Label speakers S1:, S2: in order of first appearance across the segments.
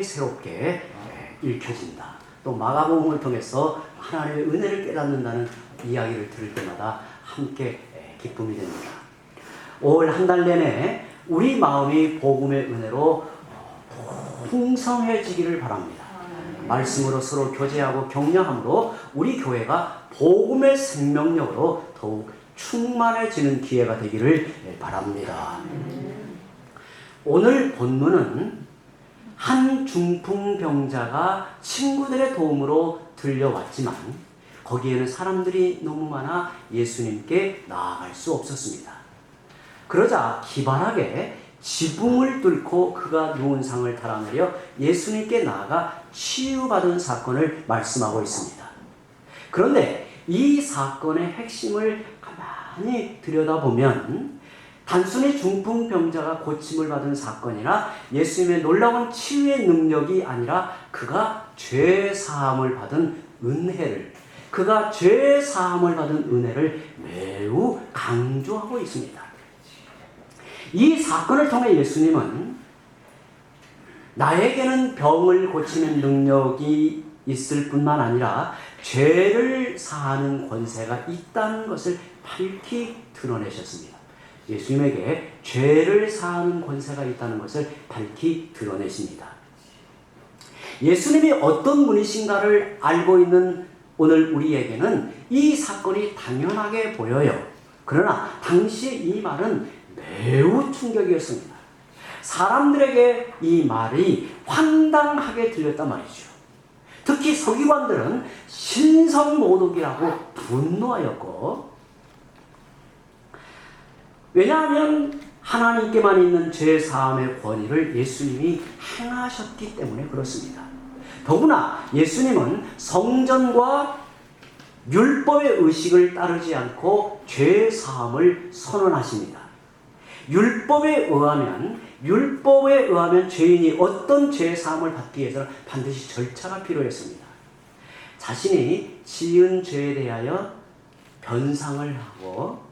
S1: 새롭게 읽혀진다. 또 마가복음을 통해서 하나님의 은혜를 깨닫는다는 이야기를 들을 때마다 함께 기쁨이 됩니다. 올 한 달 내내 우리 마음이 복음의 은혜로 풍성해지기를 바랍니다. 말씀으로 서로 교제하고 격려함으로 우리 교회가 복음의 생명력으로 더욱 충만해지는 기회가 되기를 바랍니다. 오늘 본문은 한 중풍병자가 친구들의 도움으로 들려왔지만 거기에는 사람들이 너무 많아 예수님께 나아갈 수 없었습니다. 그러자 기발하게 지붕을 뚫고 그가 누운 상을 달아내려 예수님께 나아가 치유받은 사건을 말씀하고 있습니다. 그런데 이 사건의 핵심을 가만히 들여다보면 단순히 중풍병자가 고침을 받은 사건이나 예수님의 놀라운 치유의 능력이 아니라 그가 죄사함을 받은 은혜를, 그가 죄사함을 받은 은혜를 매우 강조하고 있습니다. 이 사건을 통해 예수님은 나에게는 병을 고치는 능력이 있을 뿐만 아니라 죄를 사하는 권세가 있다는 것을 밝히 드러내셨습니다. 예수님에게 죄를 사하는 권세가 있다는 것을 밝히 드러내십니다. 예수님이 어떤 분이신가를 알고 있는 오늘 우리에게는 이 사건이 당연하게 보여요. 그러나 당시 이 말은 매우 충격이었습니다. 사람들에게 이 말이 황당하게 들렸단 말이죠. 특히 서기관들은 신성모독이라고 분노하였고, 왜냐하면 하나님께만 있는 죄사함의 권위를 예수님이 행하셨기 때문에 그렇습니다. 더구나 예수님은 성전과 율법의 의식을 따르지 않고 죄사함을 선언하십니다. 율법에 의하면 죄인이 어떤 죄사함을 받기 위해서는 반드시 절차가 필요했습니다. 자신이 지은 죄에 대하여 변상을 하고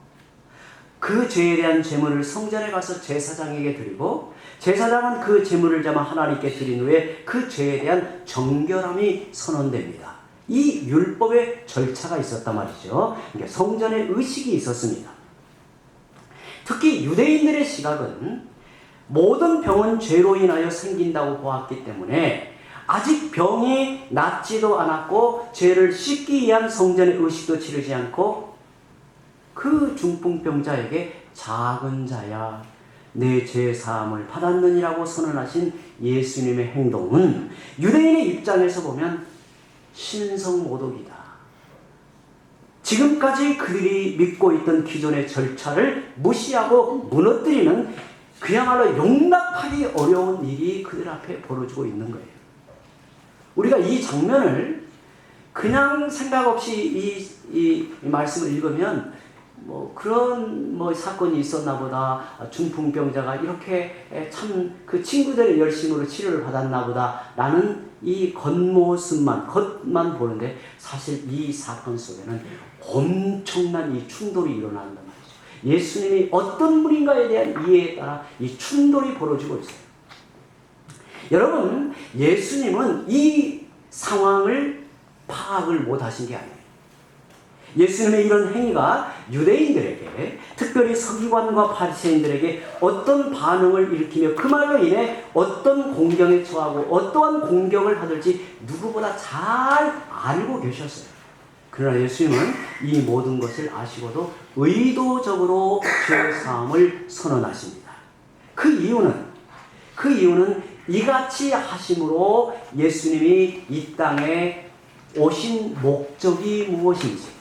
S1: 그 죄에 대한 제물을 성전에 가서 제사장에게 드리고 제사장은 그 제물을 잡아 하나님께 드린 후에 그 죄에 대한 정결함이 선언됩니다. 이 율법의 절차가 있었단 말이죠. 그러니까 성전의 의식이 있었습니다. 특히 유대인들의 시각은 모든 병은 죄로 인하여 생긴다고 보았기 때문에 아직 병이 낫지도 않았고 죄를 씻기 위한 성전의 의식도 치르지 않고 그 중풍병자에게 작은 자야 내 죄사함을 받았느니라고 선언하신 예수님의 행동은 유대인의 입장에서 보면 신성모독이다. 지금까지 그들이 믿고 있던 기존의 절차를 무시하고 무너뜨리는 그야말로 용납하기 어려운 일이 그들 앞에 벌어지고 있는 거예요. 우리가 이 장면을 그냥 생각 없이 이 말씀을 읽으면 그런 사건이 있었나 보다. 중풍병자가 이렇게 참 그 친구들의 열심으로 치료를 받았나 보다. 라는 이 겉만 보는데 사실 이 사건 속에는 엄청난 이 충돌이 일어난단 말이죠. 예수님이 어떤 분인가에 대한 이해에 따라 이 충돌이 벌어지고 있어요. 여러분, 예수님은 이 상황을 파악을 못 하신 게 아니에요. 예수님의 이런 행위가 유대인들에게, 특별히 서기관과 바리새인들에게 어떤 반응을 일으키며 그 말로 인해 어떤 공경에 처하고 어떠한 공격을 받을지 누구보다 잘 알고 계셨어요. 그러나 예수님은 이 모든 것을 아시고도 의도적으로 죄사함을 선언하십니다. 그 이유는 이같이 하심으로 예수님이 이 땅에 오신 목적이 무엇인지,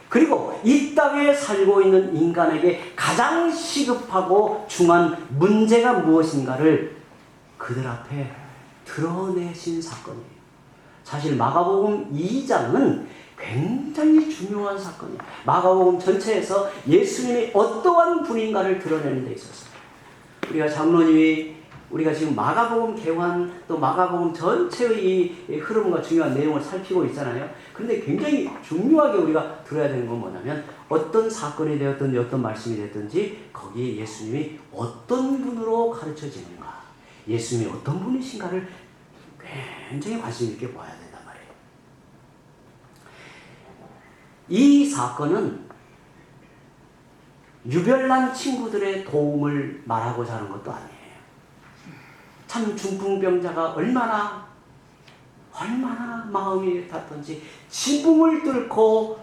S1: 그리고 이 땅에 살고 있는 인간에게 가장 시급하고 중요한 문제가 무엇인가를 그들 앞에 드러내신 사건이에요. 사실 마가복음 2장은 굉장히 중요한 사건이에요. 마가복음 전체에서 예수님이 어떠한 분인가를 드러내는 데 있었어요. 우리가 지금 마가복음 개환 또 마가복음 전체의 이 흐름과 중요한 내용을 살피고 있잖아요. 그런데 굉장히 중요하게 우리가 들어야 되는 건 뭐냐면 어떤 사건이 되었든지 어떤 말씀이 됐든지 거기에 예수님이 어떤 분으로 가르쳐지는가, 예수님이 어떤 분이신가를 굉장히 관심 있게 봐야 된단 말이에요. 이 사건은 유별난 친구들의 도움을 말하고자 하는 것도 아니에요. 참 중풍병자가 얼마나 마음이 닿던지 지붕을 뚫고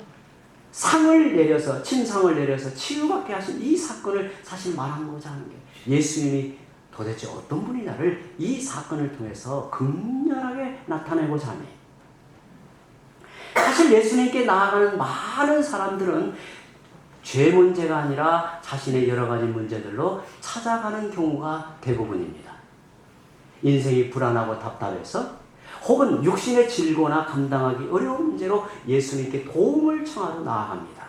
S1: 침상을 내려서 치유받게 하신 이 사건을 사실 말하고자 하는 게, 예수님이 도대체 어떤 분이 나를 이 사건을 통해서 극렬하게 나타내고자 하니. 사실 예수님께 나아가는 많은 사람들은 죄 문제가 아니라 자신의 여러 가지 문제들로 찾아가는 경우가 대부분입니다. 인생이 불안하고 답답해서 혹은 육신의 질고나 감당하기 어려운 문제로 예수님께 도움을 청하러 나아갑니다.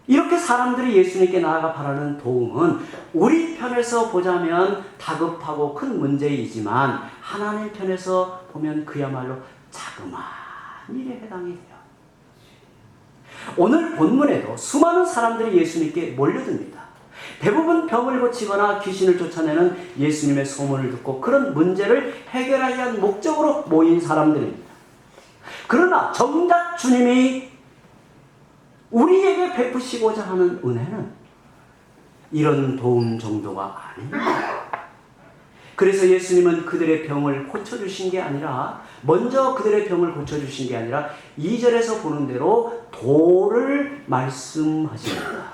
S1: 이렇게 사람들이 예수님께 나아가 바라는 도움은 우리 편에서 보자면 다급하고 큰 문제이지만 하나님 편에서 보면 그야말로 자그마한 일에 해당이 돼요. 오늘 본문에도 수많은 사람들이 예수님께 몰려듭니다. 대부분 병을 고치거나 귀신을 쫓아내는 예수님의 소문을 듣고 그런 문제를 해결하기 위한 목적으로 모인 사람들입니다. 그러나 정작 주님이 우리에게 베푸시고자 하는 은혜는 이런 도움 정도가 아닙니다. 그래서 예수님은 그들의 병을 고쳐주신 게 아니라, 먼저 그들의 병을 고쳐주신 게 아니라 2절에서 보는 대로 도를 말씀하십니다.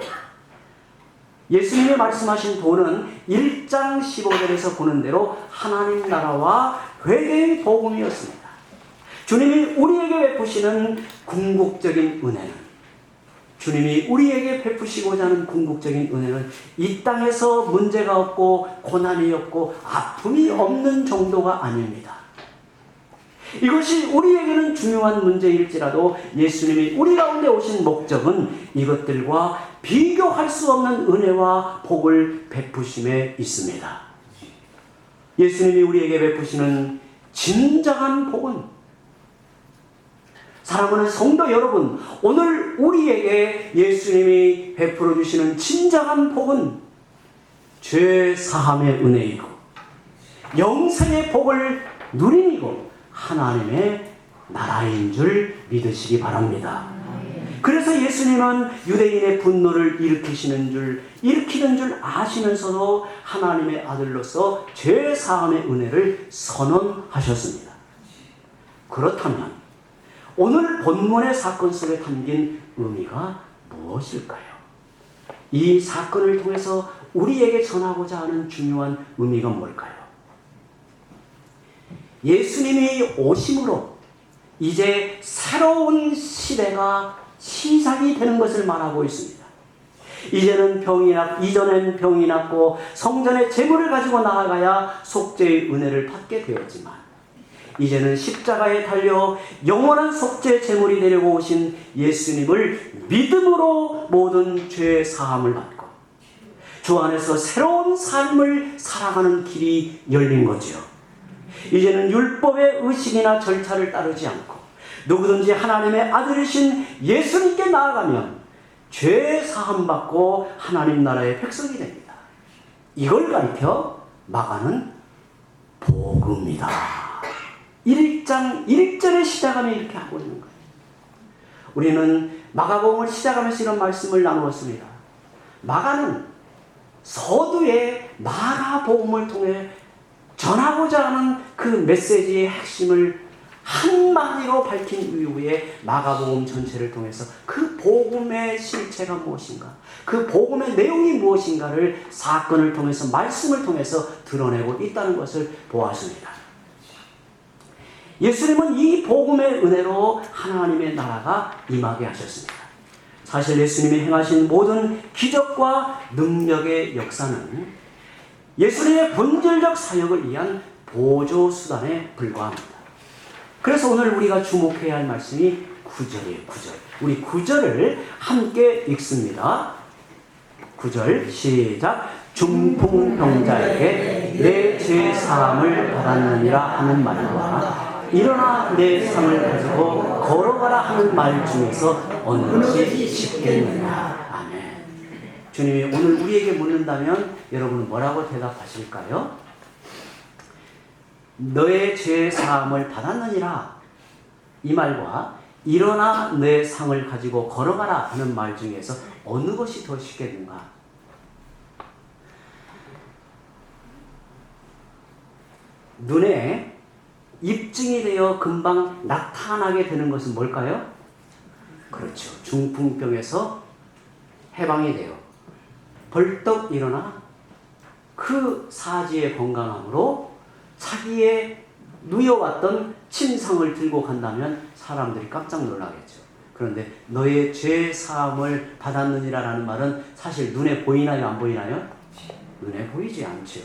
S1: 예수님이 말씀하신 도는 1장 15절에서 보는 대로 하나님 나라와 회개의 복음이었습니다. 주님이 우리에게 베푸시는 궁극적인 은혜는, 주님이 우리에게 베푸시고자 하는 궁극적인 은혜는 이 땅에서 문제가 없고 고난이 없고 아픔이 없는 정도가 아닙니다. 이것이 우리에게는 중요한 문제일지라도 예수님이 우리 가운데 오신 목적은 이것들과 비교할 수 없는 은혜와 복을 베푸심에 있습니다. 예수님이 우리에게 베푸시는 진정한 복은, 사랑하는 성도 여러분, 오늘 우리에게 예수님이 베풀어 주시는 진정한 복은 죄 사함의 은혜이고 영생의 복을 누리고 하나님의 나라인 줄 믿으시기 바랍니다. 그래서 예수님은 유대인의 분노를 일으키는 줄 아시면서도 하나님의 아들로서 죄 사함의 은혜를 선언하셨습니다. 그렇다면 오늘 본문의 사건 속에 담긴 의미가 무엇일까요? 이 사건을 통해서 우리에게 전하고자 하는 중요한 의미가 뭘까요? 예수님이 오심으로 이제 새로운 시대가 시작이 되는 것을 말하고 있습니다. 이전엔 병이 났고 성전에 제물을 가지고 나아가야 속죄의 은혜를 받게 되었지만, 이제는 십자가에 달려 영원한 속죄 제물이 되려고 오신 예수님을 믿음으로 모든 죄 사함을 받고 주 안에서 새로운 삶을 살아가는 길이 열린 거지요. 이제는 율법의 의식이나 절차를 따르지 않고 누구든지 하나님의 아들이신 예수님께 나아가면 죄 사함 받고 하나님 나라의 백성이 됩니다. 이걸 가리켜 마가는 복음이다. 1장 1절에 시작하면 이렇게 하고 있는 거예요. 우리는 마가복음을 시작하면서 이런 말씀을 나누었습니다. 마가는 서두에 마가복음을 통해 전하고자 하는 그 메시지의 핵심을 한마디로 밝힌 이후에 마가복음 전체를 통해서 그 복음의 실체가 무엇인가, 그 복음의 내용이 무엇인가를 사건을 통해서, 말씀을 통해서 드러내고 있다는 것을 보았습니다. 예수님은 이 복음의 은혜로 하나님의 나라가 임하게 하셨습니다. 사실 예수님이 행하신 모든 기적과 능력의 역사는 예수님의 본질적 사역을 위한 보조수단에 불과합니다. 그래서 오늘 우리가 주목해야 할 말씀이 9절이에요. 9절. 우리 9절을 함께 읽습니다. 9절 시작. 중풍병자에게 내 죄 사함을 받았느니라 하는 말과 일어나 내 상을 가지고 걸어가라 하는 말 중에서 어느 것이 쉽겠느냐. 아멘. 주님이 오늘 우리에게 묻는다면 여러분은 뭐라고 대답하실까요? 너의 죄 사함을 받았느니라 이 말과 일어나 너의 상을 가지고 걸어가라 하는 말 중에서 어느 것이 더 쉽겠는가? 눈에 입증이 되어 금방 나타나게 되는 것은 뭘까요? 그렇죠. 중풍병에서 해방이 되어 벌떡 일어나 그 사지의 건강함으로 자기의 누여왔던 침상을 들고 간다면 사람들이 깜짝 놀라겠죠. 그런데 너의 죄 사함을 받았느니라 라는 말은 사실 눈에 보이나요? 안 보이나요? 눈에 보이지 않죠.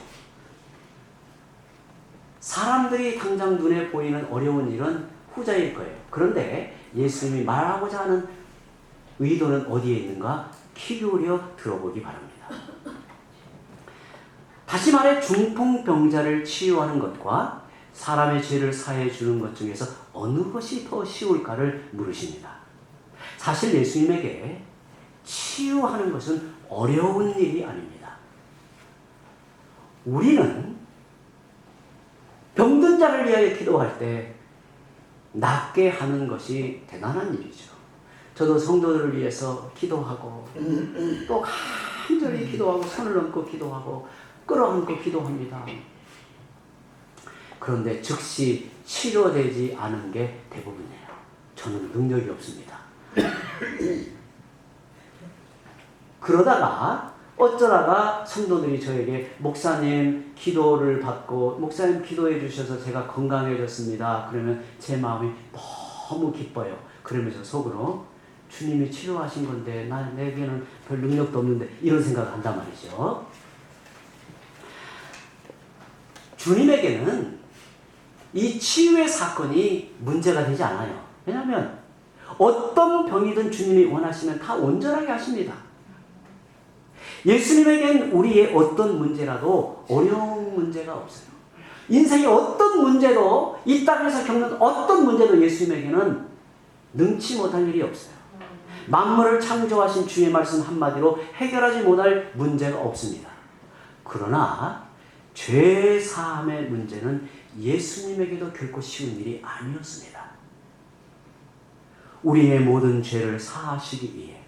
S1: 사람들이 당장 눈에 보이는 어려운 일은 후자일 거예요. 그런데 예수님이 말하고자 하는 의도는 어디에 있는가? 귀 기울여 들어보기 바랍니다. 다시 말해 중풍병자를 치유하는 것과 사람의 죄를 사해 주는 것 중에서 어느 것이 더 쉬울까를 물으십니다. 사실 예수님에게 치유하는 것은 어려운 일이 아닙니다. 우리는 병든 자를 위하여 기도할 때 낫게 하는 것이 대단한 일이죠. 저도 성도들을 위해서 기도하고 또 간절히 기도하고 손을 얹고 기도하고 끌어안고 기도합니다. 그런데 즉시 치료되지 않은 게 대부분이에요. 저는 능력이 없습니다. 그러다가 어쩌다가 성도들이 저에게 목사님 기도를 받고 목사님 기도해 주셔서 제가 건강해졌습니다. 그러면 제 마음이 너무 기뻐요. 그러면서 속으로 주님이 치료하신 건데 내게는 별 능력도 없는데 이런 생각을 한단 말이죠. 주님에게는 이 치유의 사건이 문제가 되지 않아요. 왜냐하면 어떤 병이든 주님이 원하시면 다 온전하게 하십니다. 예수님에겐 우리의 어떤 문제라도 어려운 문제가 없어요. 인생의 어떤 문제도, 이 땅에서 겪는 어떤 문제도 예수님에게는 능치 못할 일이 없어요. 만물을 창조하신 주의 말씀 한마디로 해결하지 못할 문제가 없습니다. 그러나 죄 사함의 문제는 예수님에게도 결코 쉬운 일이 아니었습니다. 우리의 모든 죄를 사하시기 위해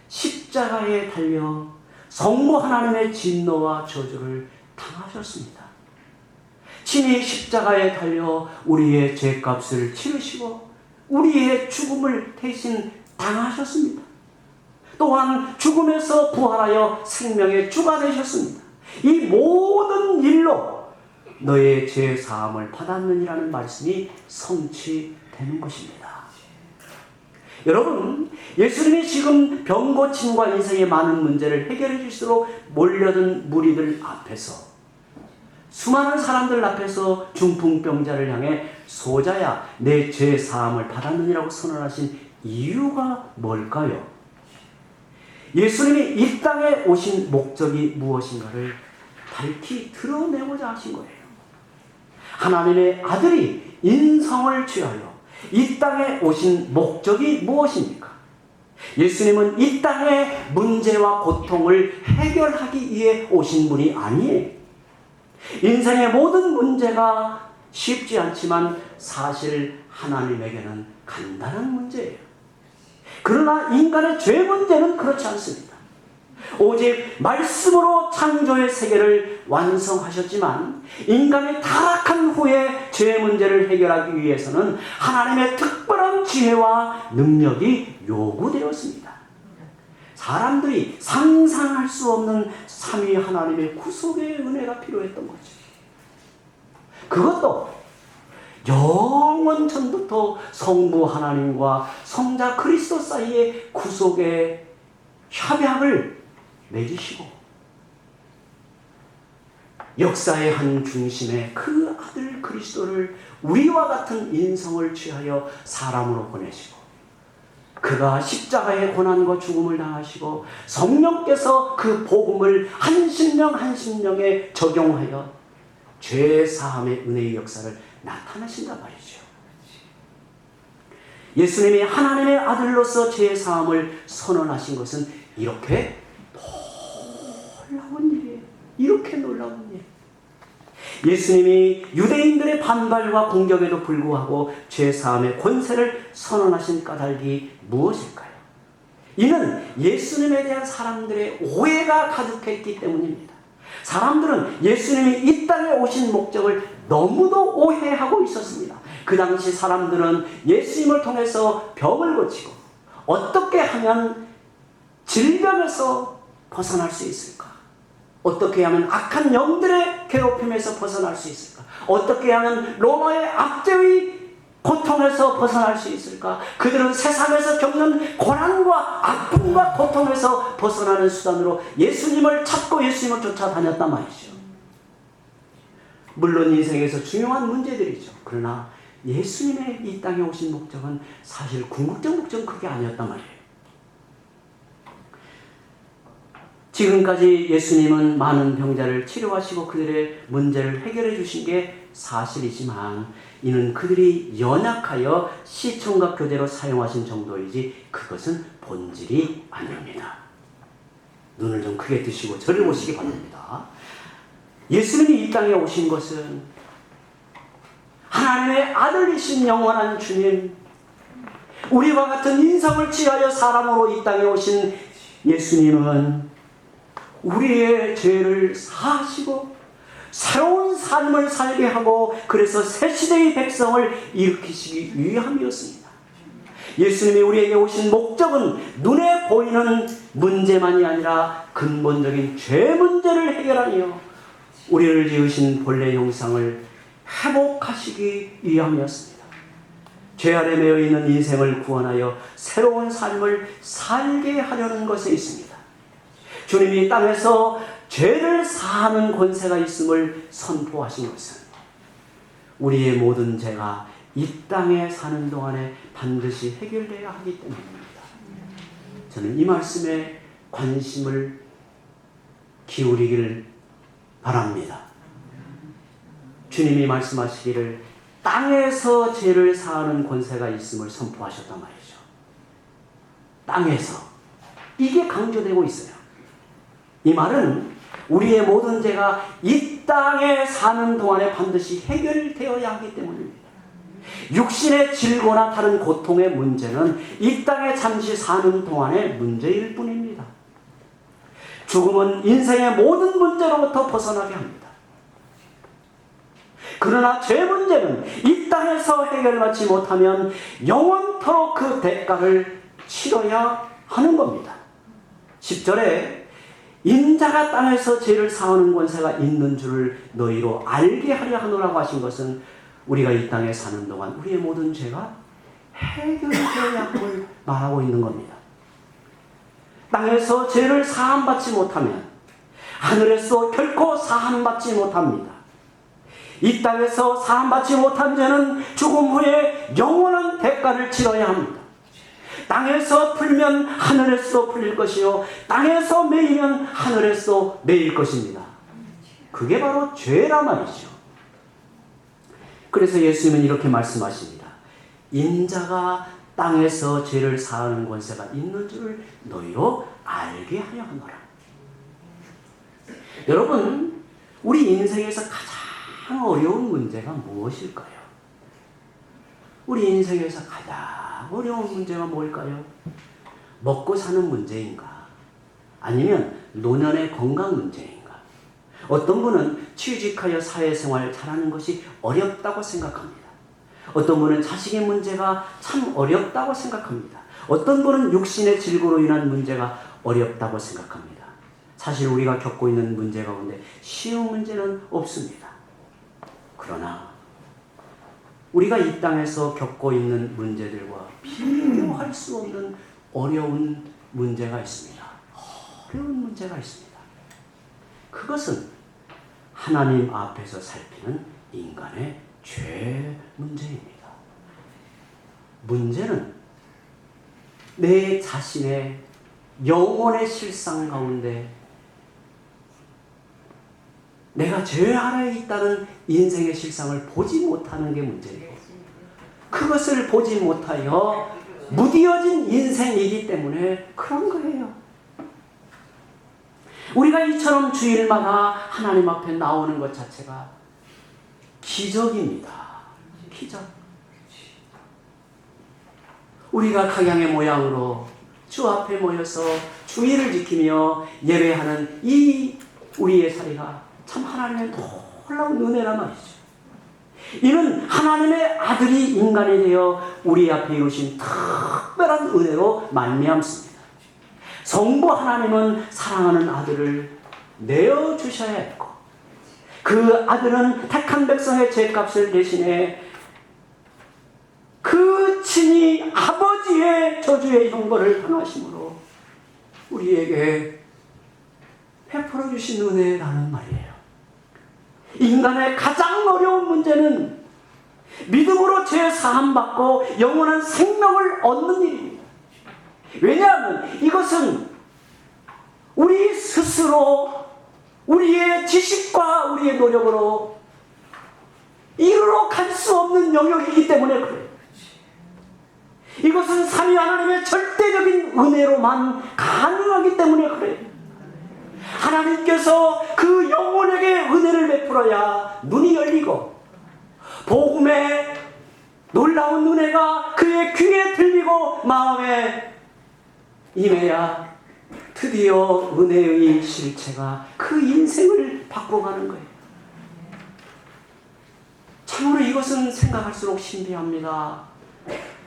S1: 십자가에 달려 성부 하나님의 진노와 저주를 당하셨습니다. 친히 십자가에 달려 우리의 죄값을 치르시고 우리의 죽음을 대신 당하셨습니다. 또한 죽음에서 부활하여 생명의 주가 되셨습니다. 이 모든 일로 너의 죄 사함을 받았느니라는 말씀이 성취되는 것입니다. 여러분, 예수님이 지금 병 고침과 인생의 많은 문제를 해결해 주시도록 몰려든 무리들 앞에서, 수많은 사람들 앞에서 중풍병자를 향해 소자야 내 죄 사함을 받았느니라고 선언하신 이유가 뭘까요? 예수님이 이 땅에 오신 목적이 무엇인가를 밝히 드러내고자 하신 거예요. 하나님의 아들이 인성을 취하여 이 땅에 오신 목적이 무엇입니까? 예수님은 이 땅의 문제와 고통을 해결하기 위해 오신 분이 아니에요. 인생의 모든 문제가 쉽지 않지만 사실 하나님에게는 간단한 문제예요. 그러나 인간의 죄 문제는 그렇지 않습니다. 오직 말씀으로 창조의 세계를 완성하셨지만 인간이 타락한 후에 죄 문제를 해결하기 위해서는 하나님의 특별한 지혜와 능력이 요구되었습니다. 사람들이 상상할 수 없는 삼위 하나님의 구속의 은혜가 필요했던 거죠. 그것도 영원 전부터 성부 하나님과 성자 그리스도 사이의 구속의 협약을 맺으시고 역사의 한 중심에 그 아들 그리스도를 우리와 같은 인성을 취하여 사람으로 보내시고 그가 십자가의 고난과 죽음을 당하시고 성령께서 그 복음을 한 심령 한 심령에 적용하여 죄 사함의 은혜의 역사를 나타내신단 말이죠. 예수님이 하나님의 아들로서 죄 사함을 선언하신 것은 이렇게 놀라운 일이에요. 이렇게 놀라운 일. 예수님이 유대인들의 반발과 공격에도 불구하고 죄사함의 권세를 선언하신 까닭이 무엇일까요? 이는 예수님에 대한 사람들의 오해가 가득했기 때문입니다. 사람들은 예수님이 이 땅에 오신 목적을 너무도 오해하고 있었습니다. 그 당시 사람들은 예수님을 통해서 병을 고치고 어떻게 하면 질병에서 벗어날 수 있을까? 어떻게 하면 악한 영들의 괴롭힘에서 벗어날 수 있을까? 어떻게 하면 로마의 압제의 고통에서 벗어날 수 있을까? 그들은 세상에서 겪는 고난과 아픔과 고통에서 벗어나는 수단으로 예수님을 찾고 예수님을 쫓아다녔단 말이죠. 물론 인생에서 중요한 문제들이죠. 그러나 예수님의 이 땅에 오신 목적은 사실 궁극적 목적은 그게 아니었단 말이에요. 지금까지 예수님은 많은 병자를 치료하시고 그들의 문제를 해결해 주신 게 사실이지만 이는 그들이 연약하여 시청각 교재로 사용하신 정도이지 그것은 본질이 아닙니다. 눈을 좀 크게 뜨시고 저를 보시기 바랍니다. 예수님이 이 땅에 오신 것은 하나님의 아들이신 영원한 주님, 우리와 같은 인성을 취하여 사람으로 이 땅에 오신 예수님은 우리의 죄를 사하시고 새로운 삶을 살게 하고 그래서 새 시대의 백성을 일으키시기 위함이었습니다. 예수님이 우리에게 오신 목적은 눈에 보이는 문제만이 아니라 근본적인 죄 문제를 해결하며 우리를 지으신 본래 형상을 회복하시기 위함이었습니다. 죄 아래 매여 있는 인생을 구원하여 새로운 삶을 살게 하려는 것에 있습니다. 주님이 땅에서 죄를 사하는 권세가 있음을 선포하신 것은 우리의 모든 죄가 이 땅에 사는 동안에 반드시 해결되어야 하기 때문입니다. 저는 이 말씀에 관심을 기울이기를 바랍니다. 주님이 말씀하시기를 땅에서 죄를 사하는 권세가 있음을 선포하셨단 말이죠. 땅에서. 이게 강조되고 있어요. 이 말은 우리의 모든 죄가 이 땅에 사는 동안에 반드시 해결되어야 하기 때문입니다. 육신의 질고나 다른 고통의 문제는 이 땅에 잠시 사는 동안의 문제일 뿐입니다. 죽음은 인생의 모든 문제로부터 벗어나게 합니다. 그러나 죄 문제는 이 땅에서 해결받지 못하면 영원토록 그 대가를 치러야 하는 겁니다. 10절에 인자가 땅에서 죄를 사하는 권세가 있는 줄을 너희로 알게 하려 하노라고 하신 것은 우리가 이 땅에 사는 동안 우리의 모든 죄가 해결되어야 함을 말하고 있는 겁니다. 땅에서 죄를 사함받지 못하면 하늘에서 결코 사함받지 못합니다. 이 땅에서 사함받지 못한 죄는 죽음 후에 영원한 대가를 치러야 합니다. 땅에서 풀면 하늘에서 풀릴 것이요 땅에서 매이면 하늘에서 매일 것입니다. 그게 바로 죄란 말이죠. 그래서 예수님은 이렇게 말씀하십니다. 인자가 땅에서 죄를 사하는 권세가 있는 줄을 너희로 알게 하려 하노라. 여러분, 우리 인생에서 가장 어려운 문제가 무엇일까요? 우리 인생에서 가장 어려운 문제가 뭘까요? 먹고 사는 문제인가? 아니면 노년의 건강 문제인가? 어떤 분은 취직하여 사회생활 잘하는 것이 어렵다고 생각합니다. 어떤 분은 자식의 문제가 참 어렵다고 생각합니다. 어떤 분은 육신의 질고로 인한 문제가 어렵다고 생각합니다. 사실 우리가 겪고 있는 문제 가운데 쉬운 문제는 없습니다. 그러나 우리가 이 땅에서 겪고 있는 문제들과 비교할 수 없는 어려운 문제가 있습니다. 어려운 문제가 있습니다. 그것은 하나님 앞에서 살피는 인간의 죄 문제입니다. 문제는 내 자신의 영혼의 실상 가운데 내가 죄 아래에 있다는 인생의 실상을 보지 못하는 게 문제예요. 그것을 보지 못하여 무디어진 인생이기 때문에 그런 거예요. 우리가 이처럼 주일마다 하나님 앞에 나오는 것 자체가 기적입니다. 기적. 우리가 각양의 모양으로 주 앞에 모여서 주의를 지키며 예배하는 이 우리의 자리가 참 하나님의 놀라운 은혜란 말이죠. 이는 하나님의 아들이 인간이 되어 우리 앞에 이루신 특별한 은혜로 말미암습니다. 성부 하나님은 사랑하는 아들을 내어주셔야 했고, 그 아들은 택한 백성의 죄값을 대신해 그 친히 아버지의 저주의 형벌을 당하심으로 우리에게 베풀어 주신 은혜라는 말이에요. 인간의 가장 어려운 문제는 믿음으로 죄 사함 받고 영원한 생명을 얻는 일입니다. 왜냐하면 이것은 우리 스스로 우리의 지식과 우리의 노력으로 이루러 갈 수 없는 영역이기 때문에 그래요. 이것은 삼위 하나님의 절대적인 은혜로만 가능하기 때문에 그래요. 하나님께서 그 영혼에게 은혜를 베풀어야 눈이 열리고 복음의 놀라운 은혜가 그의 귀에 들리고 마음에 임해야 드디어 은혜의 실체가 그 인생을 바꿔가는 거예요. 참으로 이것은 생각할수록 신비합니다.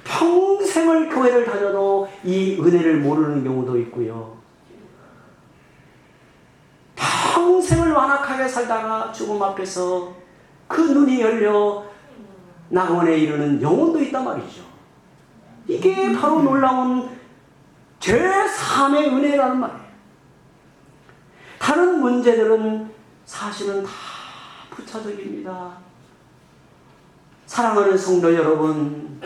S1: 평생을 교회를 다녀도 이 은혜를 모르는 경우도 있고요. 평생을 완악하게 살다가 죽음 앞에서 그 눈이 열려 낙원에 이르는 영혼도 있단 말이죠. 이게 바로 놀라운 죄사함의 은혜라는 말이에요. 다른 문제들은 사실은 다 부차적입니다. 사랑하는 성도 여러분,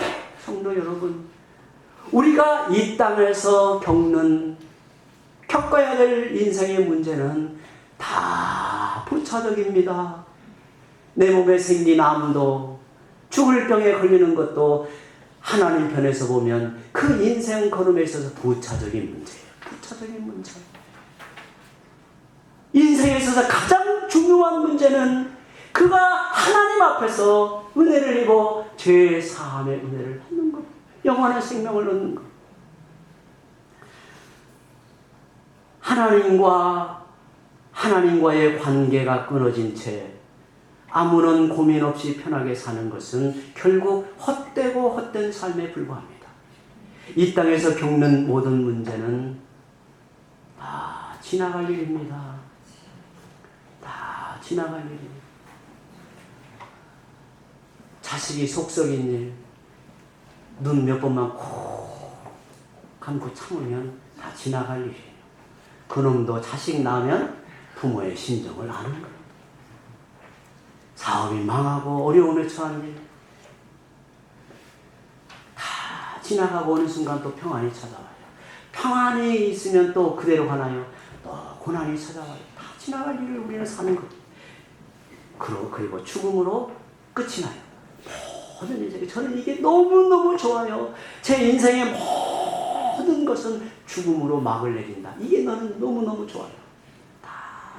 S1: 우리가 이 땅에서 겪어야 될 인생의 문제는 다 부차적입니다. 내 몸에 생긴 암도, 죽을 병에 걸리는 것도 하나님 편에서 보면 그 인생 걸음에 있어서 부차적인 문제예요. 부차적인 문제. 인생에 있어서 가장 중요한 문제는 그가 하나님 앞에서 은혜를 입어 죄 사함의 은혜를 받는 것, 영원한 생명을 얻는 것. 하나님과의 관계가 끊어진 채 아무런 고민 없이 편하게 사는 것은 결국 헛되고 헛된 삶에 불과합니다. 이 땅에서 겪는 모든 문제는 다 지나갈 일입니다. 다 지나갈 일입니다. 자식이 속 썩인 일, 눈 몇 번만 콕 감고 참으면 다 지나갈 일이에요. 그놈도 자식 낳으면 부모의 심정을 아는 거예요. 사업이 망하고 어려움에 처한 일, 다 지나가고 어느 순간 또 평안이 찾아와요. 평안이 있으면 또 그대로 가나요? 또 고난이 찾아와요. 다 지나갈 일을 우리는 사는 거예요. 그리고 죽음으로 끝이 나요. 모든 인생에 저는 이게 너무너무 좋아요. 제 인생의 모든 것은 죽음으로 막을 내린다. 이게 나는 너무너무 좋아요. 다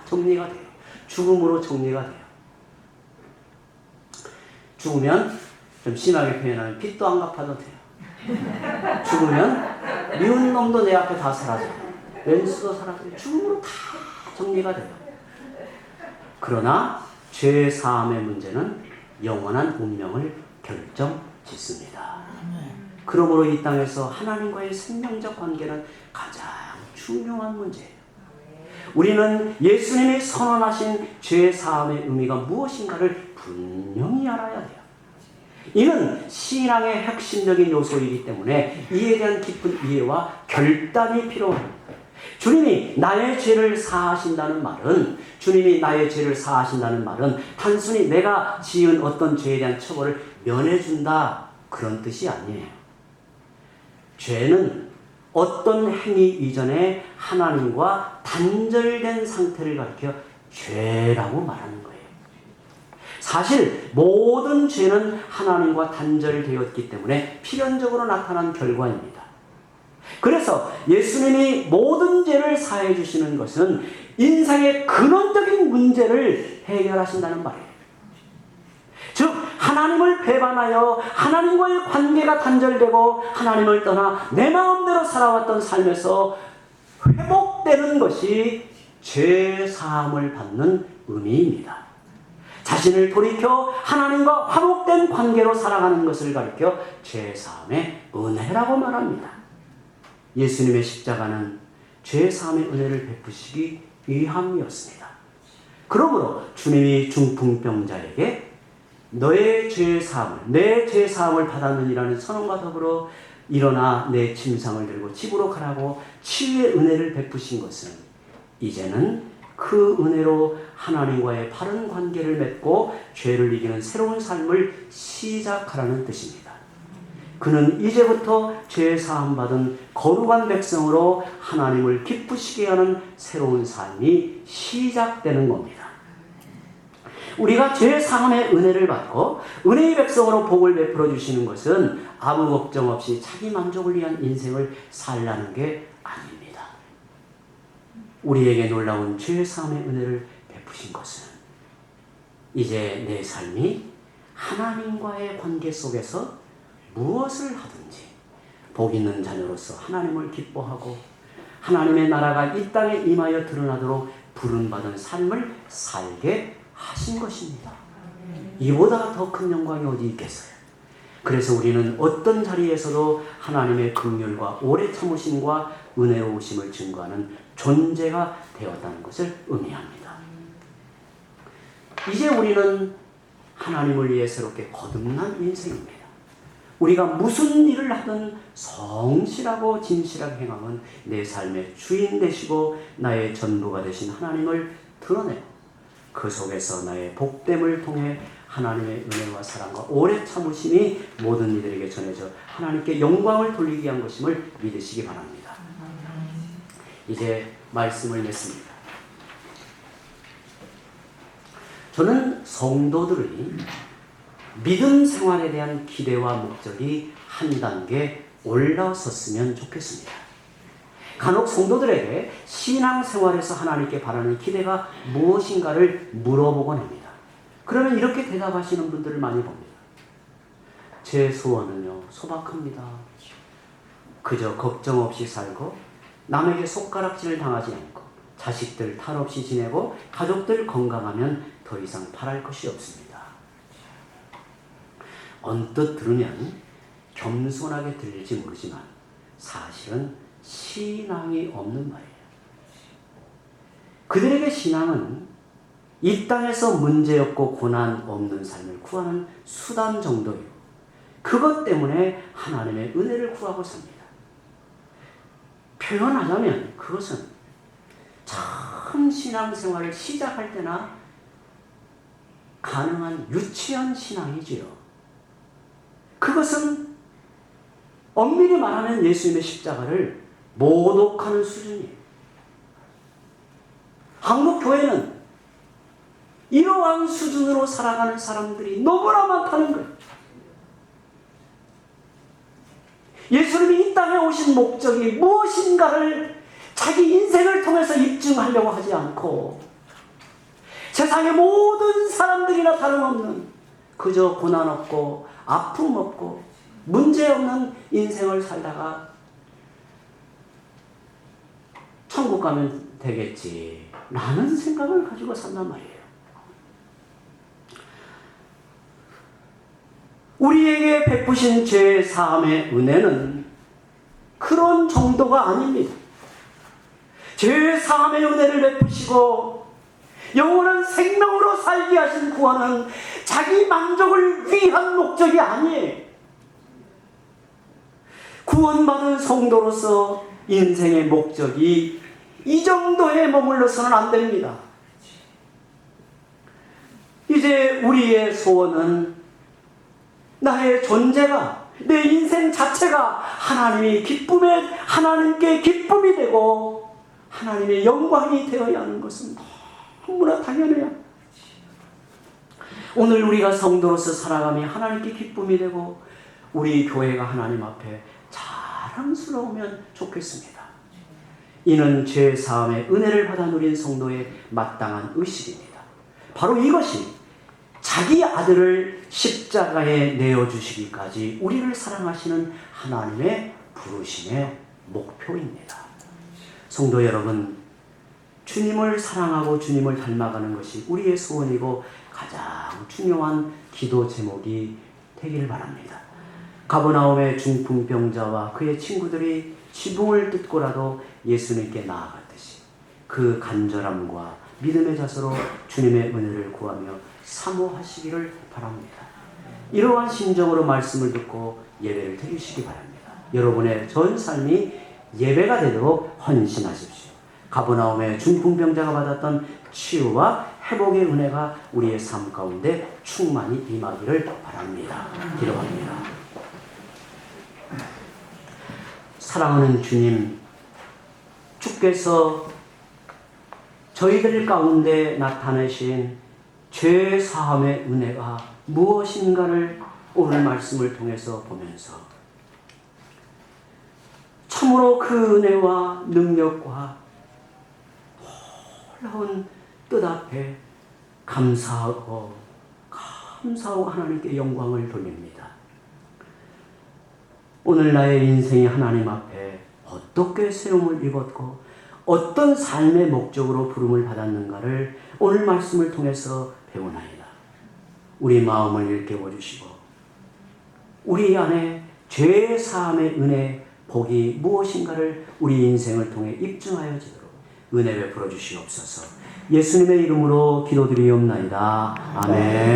S1: 정리가 돼요. 죽음으로 정리가 돼요. 죽으면 좀 심하게 표현하면 빚도 안 갚아도 돼요. 죽으면 미운 놈도 내 앞에 다 사라져요. 왼수도 사라져요. 죽음으로 다 정리가 돼요. 그러나 죄 사함의 문제는 영원한 운명을 결정짓습니다. 그러므로 이 땅에서 하나님과의 생명적 관계는 가장 중요한 문제예요. 우리는 예수님이 선언하신 죄 사함의 의미가 무엇인가를 분명히 알아야 돼요. 이는 신앙의 핵심적인 요소이기 때문에 이에 대한 깊은 이해와 결단이 필요합니다. 주님이 나의 죄를 사하신다는 말은 단순히 내가 지은 어떤 죄에 대한 처벌을 면해준다 그런 뜻이 아니에요. 죄는 어떤 행위 이전에 하나님과 단절된 상태를 가리켜 죄라고 말하는 거예요. 사실 모든 죄는 하나님과 단절되었기 때문에 필연적으로 나타난 결과입니다. 그래서 예수님이 모든 죄를 사해 주시는 것은 인생의 근원적인 문제를 해결하신다는 말이에요. 하나님을 배반하여 하나님과의 관계가 단절되고 하나님을 떠나 내 마음대로 살아왔던 삶에서 회복되는 것이 죄 사함을 받는 의미입니다. 자신을 돌이켜 하나님과 화목된 관계로 살아가는 것을 가리켜 죄 사함의 은혜라고 말합니다. 예수님의 십자가는 죄 사함의 은혜를 베푸시기 위함이었습니다. 그러므로 주님이 중풍병자에게 너의 죄 사함을, 내 죄 사함을 받았느니라는 선언과 더불어 일어나 내 침상을 들고 집으로 가라고 치유의 은혜를 베푸신 것은 이제는 그 은혜로 하나님과의 바른 관계를 맺고 죄를 이기는 새로운 삶을 시작하라는 뜻입니다. 그는 이제부터 죄 사함 받은 거룩한 백성으로 하나님을 기쁘시게 하는 새로운 삶이 시작되는 겁니다. 우리가 죄 사함의 은혜를 받고 은혜의 백성으로 복을 베풀어 주시는 것은 아무 걱정 없이 자기 만족을 위한 인생을 살라는 게 아닙니다. 우리에게 놀라운 죄 사함의 은혜를 베푸신 것은 이제 내 삶이 하나님과의 관계 속에서 무엇을 하든지 복 있는 자녀로서 하나님을 기뻐하고 하나님의 나라가 이 땅에 임하여 드러나도록 부름받은 삶을 살게 하신 것입니다. 이보다 더 큰 영광이 어디 있겠어요? 그래서 우리는 어떤 자리에서도 하나님의 긍휼과 오래 참으심과 은혜로우심을 증거하는 존재가 되었다는 것을 의미합니다. 이제 우리는 하나님을 위해 새롭게 거듭난 인생입니다. 우리가 무슨 일을 하든 성실하고 진실하게 행하면 내 삶의 주인 되시고 나의 전부가 되신 하나님을 드러내고 그 속에서 나의 복됨을 통해 하나님의 은혜와 사랑과 오래 참으심이 모든 이들에게 전해져 하나님께 영광을 돌리게 위한 것임을 믿으시기 바랍니다. 이제 말씀을 맺습니다. 저는 성도들의 믿음 생활에 대한 기대와 목적이 한 단계 올라섰으면 좋겠습니다. 간혹 성도들에게 신앙생활에서 하나님께 바라는 기대가 무엇인가를 물어보곤 합니다. 그러면 이렇게 대답하시는 분들을 많이 봅니다. 제 소원은요, 소박합니다. 그저 걱정 없이 살고 남에게 손가락질을 당하지 않고 자식들 탈 없이 지내고 가족들 건강하면 더 이상 바랄 것이 없습니다. 언뜻 들으면 겸손하게 들릴지 모르지만 사실은 신앙이 없는 말이에요. 그들에게 신앙은 이 땅에서 문제없고 고난 없는 삶을 구하는 수단 정도예요. 그것 때문에 하나님의 은혜를 구하고 삽니다. 표현하자면 그것은 참 신앙생활을 시작할 때나 가능한 유치한 신앙이지요. 그것은 엄밀히 말하면 예수님의 십자가를 모독하는 수준이에요. 한국 교회는 이러한 수준으로 살아가는 사람들이 너무나 많다는 거예요. 예수님이 이 땅에 오신 목적이 무엇인가를 자기 인생을 통해서 입증하려고 하지 않고 세상의 모든 사람들이나 다름없는 그저 고난 없고 아픔 없고 문제 없는 인생을 살다가 천국 가면 되겠지 라는 생각을 가지고 산단 말이에요. 우리에게 베푸신 죄 사함의 은혜는 그런 정도가 아닙니다. 죄 사함의 은혜를 베푸시고 영원한 생명으로 살게 하신 구원은 자기 만족을 위한 목적이 아니에요. 구원받은 성도로서 인생의 목적이 이 정도에 머물러서는 안 됩니다. 이제 우리의 소원은 나의 존재가, 내 인생 자체가 하나님께 기쁨이 되고 하나님의 영광이 되어야 하는 것은 너무나 당연해요. 오늘 우리가 성도로서 살아가며 하나님께 기쁨이 되고 우리 교회가 하나님 앞에 자랑스러우면 좋겠습니다. 이는 죄 사함의 은혜를 받아 누린 성도의 마땅한 의식입니다. 바로 이것이 자기 아들을 십자가에 내어주시기까지 우리를 사랑하시는 하나님의 부르심의 목표입니다. 성도 여러분, 주님을 사랑하고 주님을 닮아가는 것이 우리의 소원이고 가장 중요한 기도 제목이 되기를 바랍니다. 가버나움의 중풍병자와 그의 친구들이 지붕을 뜯고라도 예수님께 나아갔듯이 그 간절함과 믿음의 자세로 주님의 은혜를 구하며 사모하시기를 바랍니다. 이러한 심정으로 말씀을 듣고 예배를 드리시기 바랍니다. 여러분의 전 삶이 예배가 되도록 헌신하십시오. 가버나움의 중풍병자가 받았던 치유와 회복의 은혜가 우리의 삶 가운데 충만히 임하기를 바랍니다. 기도합니다. 사랑하는 주님, 주께서 저희들 가운데 나타내신 죄 사함의 은혜가 무엇인가를 오늘 말씀을 통해서 보면서 참으로 그 은혜와 능력과 놀라운 뜻 앞에 감사하고 하나님께 영광을 돌립니다. 오늘 나의 인생이 하나님 앞에 어떻게 세움을 입었고 어떤 삶의 목적으로 부름을 받았는가를 오늘 말씀을 통해서 배우나이다. 우리 마음을 일깨워 주시고 우리 안에 죄 사함의 은혜, 복이 무엇인가를 우리 인생을 통해 입증하여 지도록 은혜 베풀어 주시옵소서. 예수님의 이름으로 기도드리옵나이다. 아멘.